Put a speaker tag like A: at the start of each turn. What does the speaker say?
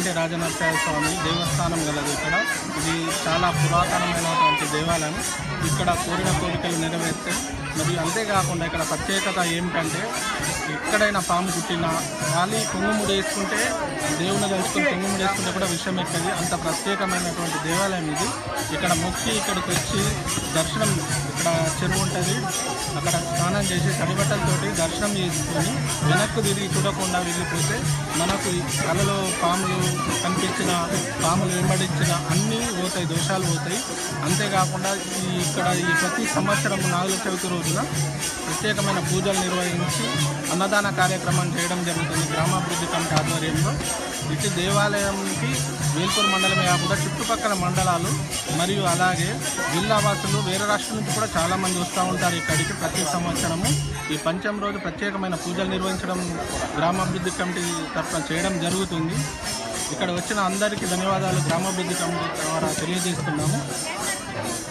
A: యాగంటి రాజనరసింహ స్వామి దేవస్థానం గలదు. ఇక్కడ ఇది చాలా పురాతనమైనటువంటి దేవాలయం. ఇక్కడ కోరిన కోరికలు నెరవేర్తే మరియు అంతేకాకుండా ఇక్కడ ప్రత్యేకత ఏమిటంటే ఎక్కడైనా పాము కుట్టినా ఖాళీ కుంగుముడు వేసుకుంటే దేవుని తలుచుకుని కుంగుముడు వేసుకుంటే కూడా విషయం ఎక్కది. అంత ప్రత్యేకమైనటువంటి దేవాలయం ఇది. ఇక్కడ మొక్కి ఇక్కడికి వచ్చి దర్శనం, ఇక్కడ చెరువు ఉంటుంది, అక్కడ స్నానం చేసి తడిబట్టలతోటి దర్శనం చేసుకొని వెనక్కు తిరిగి చూడకుండా వెళ్ళిపోతే మనకు కళలో పాములు కనిపించిన, పాములు వెంబడించిన అన్నీ పోతాయి, దోషాలు పోతాయి. అంతేకాకుండా ఇక్కడ ఈ ప్రతి సంవత్సరం నాగుల చవితి రోజున ప్రత్యేకమైన పూజలు నిర్వహించి అన్నదాన కార్యక్రమం చేయడం జరుగుతుంది గ్రామాభివృద్ధి కమిటీ ఆధ్వర్యంలో. ఇటు దేవాలయంకి వేల్పూర్ మండలమే కాకుండా చుట్టుపక్కల మండలాలు మరియు అలాగే జిల్లా వాసులు వేరే రాష్ట్రం నుంచి కూడా చాలామంది వస్తూ ఉంటారు ఇక్కడికి ప్రతి సంవత్సరము. ఈ పంచమ రోజు ప్రత్యేకమైన పూజలు నిర్వహించడం గ్రామాభివృద్ధి కమిటీ తరఫున చేయడం జరుగుతుంది. ఇక్కడ వచ్చిన అందరికీ ధన్యవాదాలు గ్రామాభివృద్ధి కమిటీ ద్వారా తెలియజేస్తున్నాము.